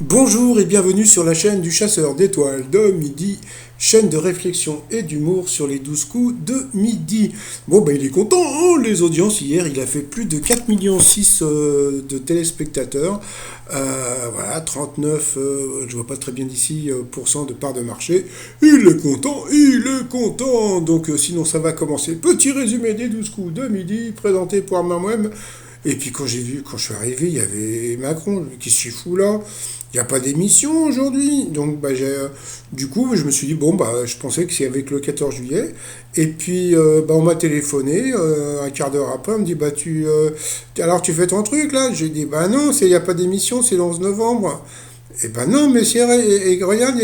Bonjour et bienvenue sur la chaîne du chasseur d'étoiles de midi, chaîne de réflexion et d'humour sur les 12 coups de midi. Bon, bah il est content, hein, les audiences hier, il a fait plus de 4,6 millions de téléspectateurs. Voilà, 39, je vois pas très bien d'ici, pourcent de part de marché. Il est content, il est content. Donc sinon ça va commencer. Petit résumé des 12 coups de midi, présenté par moi-même. Et puis quand je suis arrivé, il y avait Macron, qui s'y fout là. Il n'y a pas d'émission aujourd'hui. Donc du coup, je me suis dit, bon, bah, je pensais que c'est avec le 14 juillet. Et puis, bah, on m'a téléphoné un quart d'heure après. On me dit, bah, alors tu fais ton truc là. J'ai dit, bah non, il n'y a pas d'émission, c'est le 11 novembre. Et ben non, mais c'est vrai, et regarde,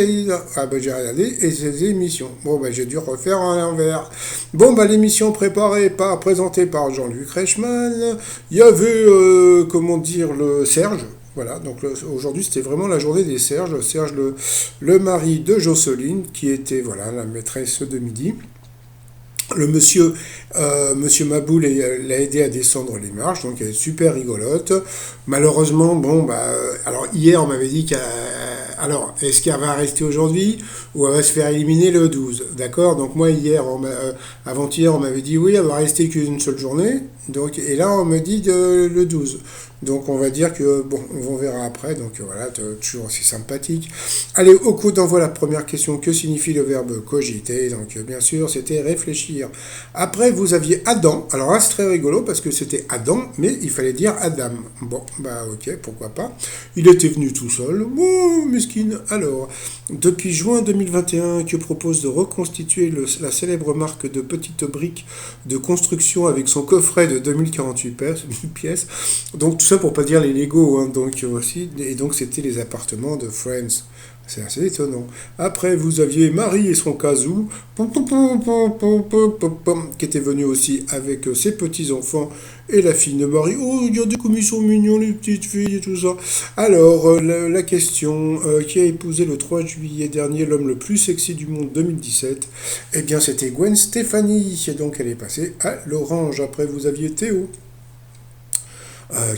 ah ben j'ai regardé, et c'est des émissions. Bon, ben j'ai dû refaire à l'envers. Bon, ben l'émission présentée par Jean-Luc Reichmann, il y avait, comment dire, le Serge. Voilà, donc aujourd'hui c'était vraiment la journée des Serges. Serge, le mari de Jocelyne, qui était, voilà, la maîtresse de midi. Monsieur Maboul l'a aidé à descendre les marches, donc elle est super rigolote. Malheureusement, bon, bah, alors hier on m'avait dit alors, est-ce qu'elle va rester aujourd'hui ou elle va se faire éliminer le 12? D'accord. Donc moi hier, avant-hier, on m'avait dit oui, elle va rester qu'une seule journée. Donc, et là on me dit le 12. Donc on va dire que, bon, on verra après. Donc voilà, toujours aussi sympathique. Allez, au coup d'envoi, la première question. Que signifie le verbe cogiter? Donc bien sûr, c'était réfléchir. Après, vous aviez Adam. Alors là, c'est très rigolo parce que c'était Adam, mais il fallait dire Adam. Bon, bah ok, pourquoi pas. Il était venu tout seul. Oh, mesquine. Alors, depuis juin 2021, que propose de reconstituer la célèbre marque de petites briques de construction avec son coffret de 2048 pièces. Donc tout ça pour pas dire les Lego, hein, donc aussi. Et donc c'était les appartements de Friends. C'est assez étonnant. Après, vous aviez Marie et son casou, qui était venu aussi avec ses petits-enfants et la fille de Marie. Oh, regardez comme ils sont mignons, les petites filles et tout ça. Alors, la question, qui a épousé le 3 juillet dernier l'homme le plus sexy du monde 2017? Eh bien, c'était Gwen Stefani. Et donc, elle est passée à l'orange. Après, vous aviez Théo,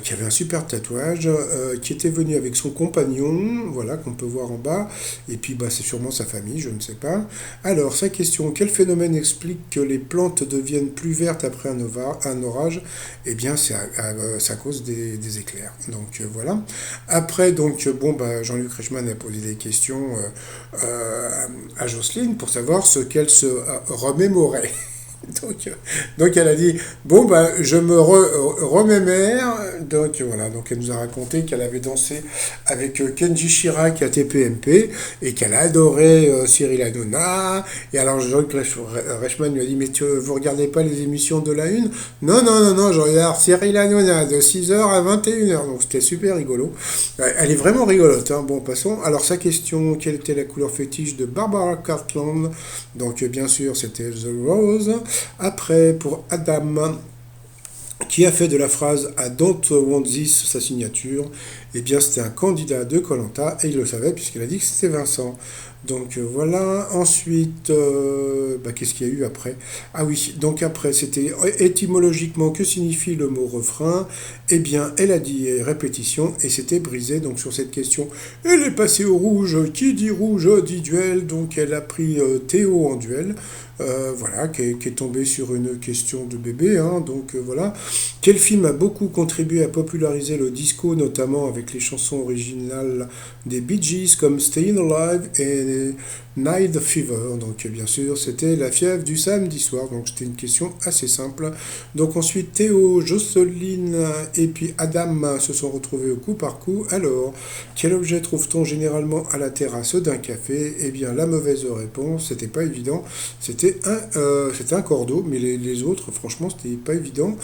qui avait un super tatouage, qui était venu avec son compagnon, voilà, qu'on peut voir en bas, et puis bah, c'est sûrement sa famille, je ne sais pas. Alors, sa question, quel phénomène explique que les plantes deviennent plus vertes après un orage? Eh bien, c'est à cause des éclairs. Donc voilà. Après, donc, bon, bah, Jean-Luc Reichmann a posé des questions à Jocelyne pour savoir ce qu'elle se remémorait. Donc, donc elle a dit, bon ben je me remémère. Donc voilà, donc elle nous a raconté qu'elle avait dansé avec Kenji Chirac à TPMP et qu'elle adorait Cyril Hanouna. Et alors Jean-Luc Reichmann lui a dit, mais vous regardez pas les émissions de la une? Non, non, non, non, je regarde Cyril Hanouna de 6 heures à 21 heures. Donc c'était super rigolo. Elle est vraiment rigolote, hein. Bon, passons. Alors sa question, quelle était la couleur fétiche de Barbara Cartland? Donc bien sûr c'était The Rose. Après, pour Adam, qui a fait de la phrase I don't want this sa signature, eh bien c'était un candidat de koh et il le savait puisqu'il a dit que c'était Vincent. Donc voilà, ensuite, bah, qu'est-ce qu'il y a eu après? Ah oui, donc après, c'était étymologiquement, que signifie le mot refrain? Eh bien, elle a dit répétition et c'était brisé. Donc sur cette question, elle est passée au rouge. Qui dit rouge dit duel. Donc elle a pris Théo en duel. Voilà, qui est tombé sur une question de bébé, hein, donc voilà. Quel film a beaucoup contribué à populariser le disco, notamment avec les chansons originales des Bee Gees comme Stayin' Alive et Night Fever? Donc bien sûr, c'était la fièvre du samedi soir, donc c'était une question assez simple. Donc ensuite, Théo, Jocelyne et puis Adam se sont retrouvés au coup par coup. Alors, quel objet trouve-t-on généralement à la terrasse d'un café? Eh bien, la mauvaise réponse, c'était pas évident, c'était un cordeau, mais les autres, franchement, c'était pas évident.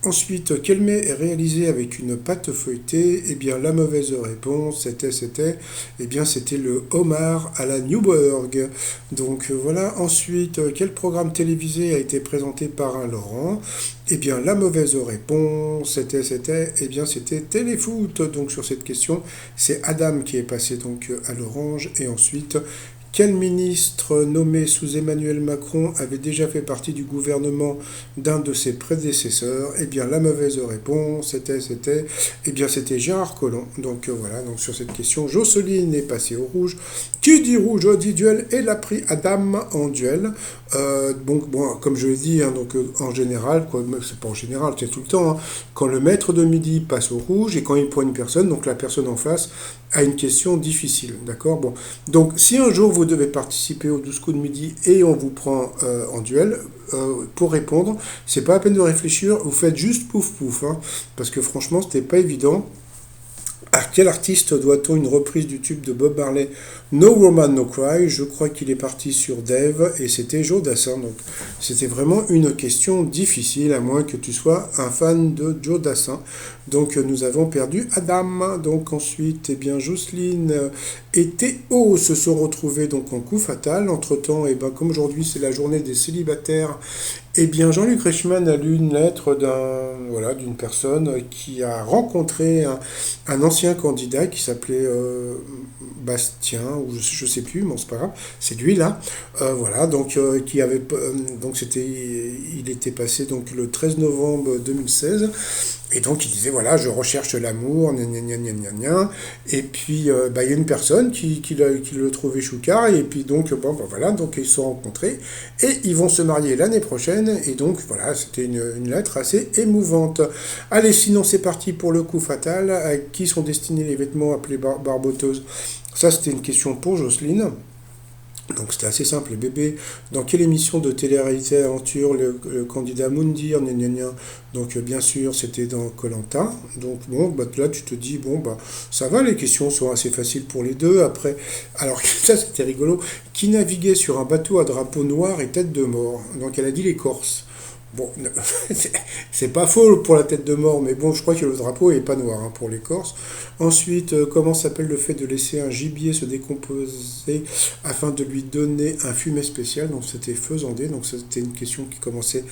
Ensuite, quel mets est réalisé avec une pâte feuilletée? Eh bien, la mauvaise réponse, eh bien, c'était le homard à la Newburg. Donc voilà. Ensuite, quel programme télévisé a été présenté par un Laurent? Eh bien, la mauvaise réponse, eh bien, c'était Téléfoot. Donc sur cette question, c'est Adam qui est passé donc à l'orange. Et ensuite, Quel ministre nommé sous Emmanuel Macron avait déjà fait partie du gouvernement d'un de ses prédécesseurs? Eh bien, la mauvaise réponse, c'était Gérard Collomb. Donc voilà, donc sur cette question, Jocelyne est passée au rouge. Qui dit rouge dit duel et l'a pris Adam en duel. Bon, comme je l'ai dit, hein, donc en général, quoi, c'est pas en général, c'est tout le temps, hein, quand le maître de midi passe au rouge et quand il prend une personne, donc la personne en face a une question difficile, d'accord. Bon, donc si un jour vous devez participer au 12 coups de midi et on vous prend en duel, pour répondre, c'est pas la peine de réfléchir, vous faites juste pouf pouf, hein, parce que franchement c'était pas évident. À quel artiste doit-on une reprise du tube de Bob Marley No Woman No Cry? Je crois qu'il est parti sur Dave et c'était Joe Dassin. Donc c'était vraiment une question difficile, à moins que tu sois un fan de Joe Dassin. Donc nous avons perdu Adam. Donc ensuite, eh bien Jocelyne et Théo se sont retrouvés donc en coup fatal. Entre-temps, eh ben, comme aujourd'hui c'est la journée des célibataires, eh bien, Jean-Luc Reichmann a lu une lettre d'une personne qui a rencontré un ancien candidat qui s'appelait Bastien, ou je sais plus, mais c'est pas grave, c'est lui là. Voilà, donc qui avait, donc il était passé donc le 13 novembre 2016. Et donc il disait voilà, je recherche l'amour, gna gna gna gna gna gna. Et puis il y a une personne qui le trouvait choucard, et puis donc voilà, donc ils se sont rencontrés et ils vont se marier l'année prochaine. Et donc voilà, c'était une lettre assez émouvante. Allez, sinon c'est parti pour le coup fatal. À qui sont destinés les vêtements appelés barboteuses? Ça c'était une question pour Jocelyne. Donc c'était assez simple, les bébés. Dans quelle émission de télé-réalité aventure le candidat Moundir, gna gna gna. Donc bien sûr c'était dans koh. Donc bon, bah, là tu te dis, bon bah ça va, les questions sont assez faciles pour les deux. Après, alors ça c'était rigolo, qui naviguait sur un bateau à drapeau noir et tête de mort? Donc elle a dit les Corses. Bon, c'est pas faux pour la tête de mort, mais bon, je crois que le drapeau est pas noir, hein, pour les Corses. Ensuite, comment s'appelle le fait de laisser un gibier se décomposer afin de lui donner un fumet spécial? Donc c'était faisandé, donc c'était une question qui commençait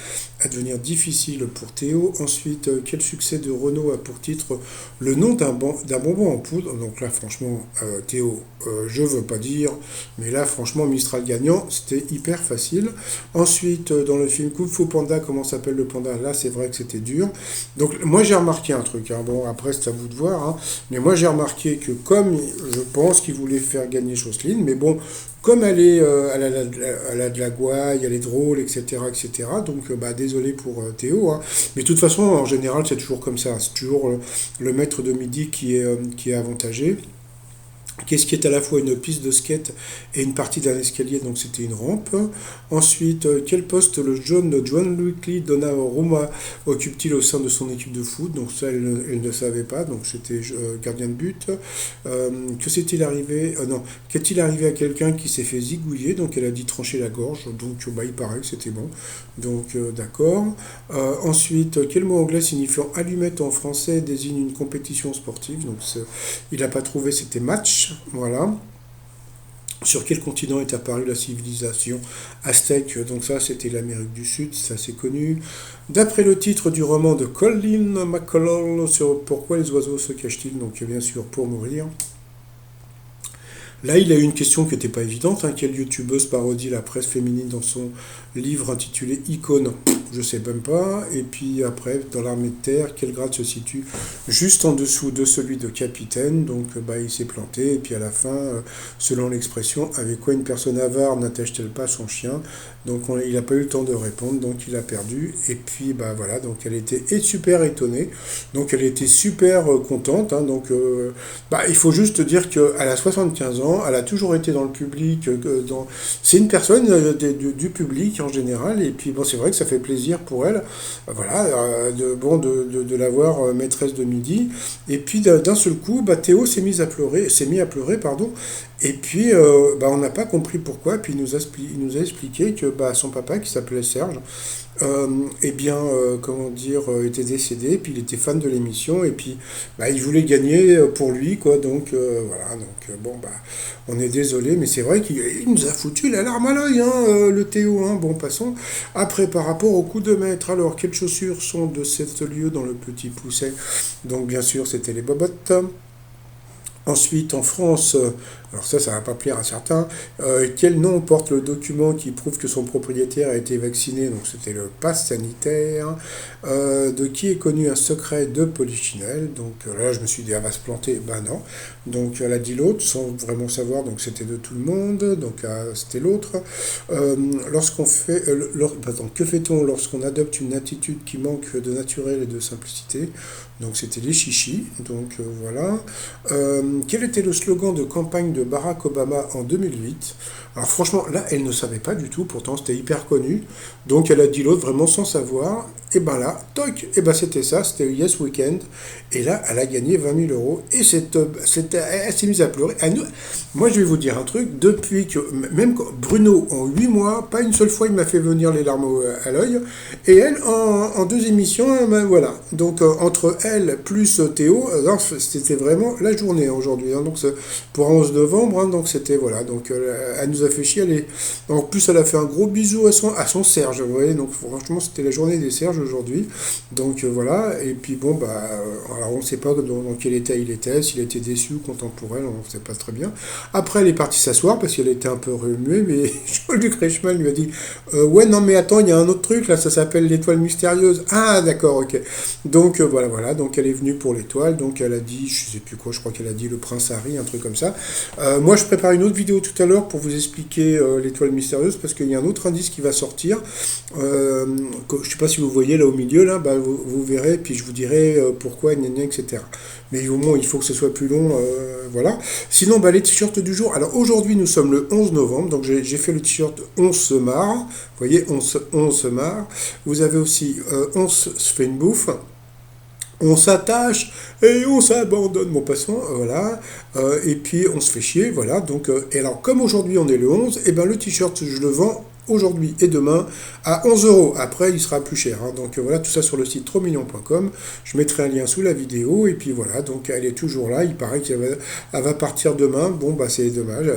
à devenir difficile pour Théo. Ensuite, quel succès de Renault a pour titre le nom d'un bonbon en poudre? Donc là, franchement, Théo, je veux pas dire, mais là, franchement, Mistral gagnant, c'était hyper facile. Ensuite, dans le film Kung Fu Panda, comment s'appelle le panda? Là, c'est vrai que c'était dur. Donc, moi, j'ai remarqué un truc, hein. Bon, après, c'est à vous de voir, hein. Mais moi, j'ai remarqué que comme je pense qu'il voulait faire gagner Jocelyne, mais bon, comme elle a de la gouaille, elle est drôle, etc., etc. Donc, bah, désolé pour Théo, hein. Mais de toute façon, en général, c'est toujours comme ça. C'est toujours le maître de midi qui est avantagé. Qu'est-ce qui est à la fois une piste de skate et une partie d'un escalier, donc c'était une rampe. Ensuite, quel poste le John Lucky Donnarumma occupe-t-il au sein de son équipe de foot? Donc ça, elle ne savait pas, donc c'était gardien de but. Que s'est-il arrivé non, qu'est-il arrivé à quelqu'un qui s'est fait zigouiller? Donc elle a dit trancher la gorge, donc bah, il paraît que c'était bon. Donc d'accord. Ensuite, quel mot anglais signifiant allumette en français désigne une compétition sportive? Donc il n'a pas trouvé, c'était match. Voilà. Sur quel continent est apparue la civilisation aztèque? Donc ça, c'était l'Amérique du Sud, ça c'est connu. D'après le titre du roman de Colin McCullough sur Pourquoi les oiseaux se cachent-ils? Donc bien sûr pour mourir. Là, il a eu une question qui n'était pas évidente, hein. Quelle youtubeuse parodie la presse féminine dans son livre intitulé Icône? Je ne sais même pas. Et puis après, dans l'armée de terre, quel grade se situe juste en dessous de celui de capitaine? Donc bah, il s'est planté. Et puis à la fin, selon l'expression, avec quoi une personne avare n'attache-t-elle pas son chien? Donc il n'a pas eu le temps de répondre, donc il a perdu. Et puis bah voilà, donc elle était super étonnée. Donc elle était super contente, hein. Donc bah, il faut juste dire qu'elle a 75 ans, elle a toujours été dans le public. C'est une personne du public en général. Et puis bon, c'est vrai que ça fait plaisir pour elle, voilà, de l'avoir maîtresse de midi. Et puis d'un seul coup, bah, Théo s'est mis à pleurer, pardon. Et puis bah, on n'a pas compris pourquoi. Puis il nous a expliqué que bah, son papa, qui s'appelait Serge, eh bien, comment dire, était décédé, puis il était fan de l'émission, et puis bah, il voulait gagner pour lui, quoi. Donc voilà, donc bon, bah, on est désolé, mais c'est vrai qu'il nous a foutu la larme à l'œil, hein, le Théo, hein. Bon, passons. Après, par rapport au coup de maître, alors, quelles chaussures sont de cet lieu dans le petit pousset? Donc, bien sûr, c'était les bobottes. Ensuite, en France, alors ça va pas plaire à certains, quel nom porte le document qui prouve que son propriétaire a été vacciné? Donc c'était le pass sanitaire. De qui est connu un secret de Polichinelle? Donc là, je me suis dit, elle va se planter. Ben non. Donc elle a dit l'autre, sans vraiment savoir, donc c'était de tout le monde, donc c'était l'autre. Lorsqu'on fait, pardon, que fait-on lorsqu'on adopte une attitude qui manque de naturel et de simplicité? Donc c'était les chichis, donc voilà. Quel était le slogan de campagne de Barack Obama en 2008? Alors franchement, là, elle ne savait pas du tout, pourtant c'était hyper connu. Donc elle a dit l'autre vraiment sans savoir. Et ben là, toc, et ben c'était ça, c'était Yes Weekend. Et là, elle a gagné 20 000 euros. Et elle s'est mise à pleurer. Moi, je vais vous dire un truc, depuis que, même Bruno, en 8 mois, pas une seule fois, il m'a fait venir les larmes à l'œil. Et elle, en 2 émissions, ben voilà. Donc entre elle plus Théo, alors, c'était vraiment la journée aujourd'hui. Hein. Donc pour 11 novembre, hein, donc c'était voilà. Donc elle nous a fait chier. En plus, elle a fait un gros bisou à son Serge. Vous voyez, donc franchement, c'était la journée des Serges aujourd'hui. Donc voilà. Et puis bon, bah, alors on ne sait pas dans quel état il était, s'il était déçu ou content pour elle, on ne sait pas très bien. Après, elle est partie s'asseoir parce qu'elle était un peu remuée, mais Jean-Luc Reichmann lui a dit ouais, non, mais attends, il y a un autre truc là, ça s'appelle l'étoile mystérieuse. Ah, d'accord, ok. Donc voilà, donc elle est venue pour l'étoile, donc elle a dit, je sais plus quoi, je crois qu'elle a dit le prince Harry, un truc comme ça. Moi, je prépare une autre vidéo tout à l'heure pour vous expliquer l'étoile mystérieuse parce qu'il y a un autre indice qui va sortir. Je sais pas si vous voyez là au milieu, là, bah, vous verrez, puis je vous dirai pourquoi, etc. Mais au moins, il faut que ce soit plus long, voilà. Sinon, bah, les t-shirts du jour. Alors aujourd'hui, nous sommes le 11 novembre, donc j'ai fait le t-shirt 11 se marre. Vous voyez, 11 se marre. Vous avez aussi 11 se fait une bouffe. On s'attache et on s'abandonne, mon passant, voilà. Et puis on se fait chier, voilà. Donc, et alors, comme aujourd'hui on est le 11, et ben le t-shirt, je le vends aujourd'hui et demain à 11 euros. Après, il sera plus cher. Hein. Donc voilà, tout ça sur le site trotsmignon.com. Je mettrai un lien sous la vidéo. Et puis voilà, donc elle est toujours là. Il paraît qu'elle va partir demain. Bon, bah c'est dommage.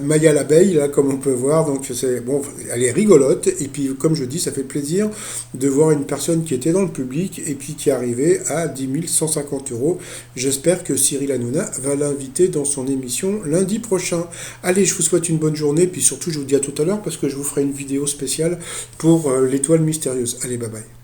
Maya l'abeille, là, comme on peut voir. Donc c'est bon, elle est rigolote. Et puis, comme je dis, ça fait plaisir de voir une personne qui était dans le public et puis qui est arrivée à 10 150 euros. J'espère que Cyril Hanouna va l'inviter dans son émission lundi prochain. Allez, je vous souhaite une bonne journée. Puis surtout, je vous dis à tout à l'heure parce que je vous ferai une vidéo spéciale pour l'étoile mystérieuse. Allez, bye bye.